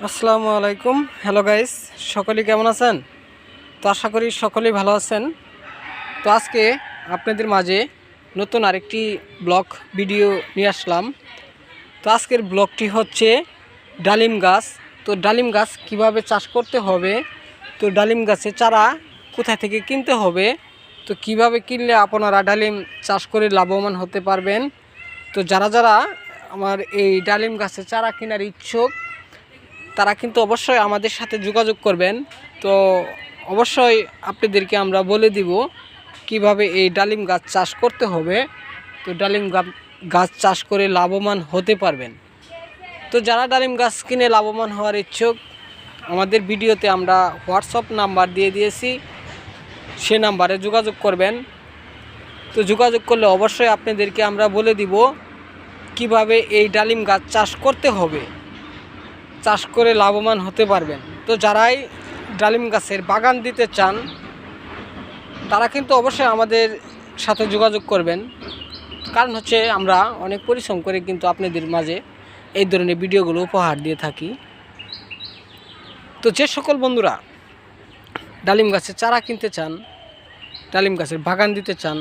আসসালামু আলাইকুম। Hello guys, সকলে কেমন আছেন? তো আশা করি সকলেই ভালো আছেন। তো আজকে আপনাদের মাঝে নতুন আরেকটি ব্লগ ভিডিও নিয়ে আসলাম। তো আজকের ব্লগটি হচ্ছে ডালিম গাছ। তো ডালিম গাছ কিভাবে চাষ করতে হবে, তো ডালিম গাছের চারা কোথা থেকে কিনতে হবে, তো কিভাবে কিনলে আপনারা ডালিম চাষ করে লাভবান হতে পারবেন। তো যারা যারা আমার এই ডালিম গাছের চারা কেনার ইচ্ছুক তারা কিন্তু অবশ্যই আমাদের সাথে যোগাযোগ করবেন। তো অবশ্যই আপনাদেরকে আমরা বলে দিব কিভাবে এই ডালিম গাছ চাষ করতে হবে। তো ডালিম গাছ চাষ করে লাভবান হতে পারবেন। তো যারা ডালিম গাছ কিনে লাভবান হওয়ার ইচ্ছুক, আমাদের ভিডিওতে আমরা হোয়াটসঅ্যাপ নাম্বার দিয়ে দিয়েছি, সে নাম্বারে যোগাযোগ করবেন। তো যোগাযোগ করলে অবশ্যই আপনাদেরকে আমরা বলে দিব কিভাবে এই ডালিম গাছ চাষ করতে হবে, চাষ করে লাভবান হতে পারবেন। তো যারাই ডালিম গাছের বাগান দিতে চান তারা কিন্তু অবশ্যই আমাদের সাথে যোগাযোগ করবেন। কারণ হচ্ছে আমরা অনেক পরিশ্রম করে কিন্তু আপনাদের মাঝে এই ধরনের ভিডিওগুলো উপহার দিয়ে থাকি। তো যে সকল বন্ধুরা ডালিম গাছের চারা কিনতে চান, ডালিম গাছের বাগান দিতে চান,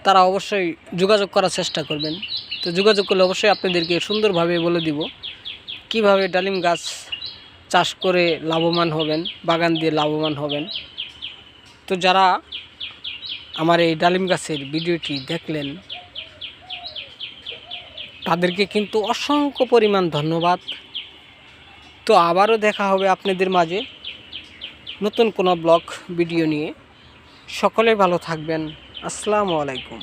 তারা অবশ্যই যোগাযোগ করার চেষ্টা করবেন। তো যোগাযোগ করলে অবশ্যই আপনাদেরকে সুন্দরভাবে বলে দিব কিভাবে ডালিম গাছ চাষ করে লাভবান হবেন, বাগান দিয়ে লাভবান হবেন। তো যারা আমার এই ডালিম গাছের ভিডিওটি দেখলেন তাদেরকে কিন্তু অসংখ্য পরিমাণ ধন্যবাদ। তো আবারও দেখা হবে আপনাদের মাঝে নতুন কোনো ব্লগ ভিডিও নিয়ে। সকলে ভালো থাকবেন। আসসালামু আলাইকুম।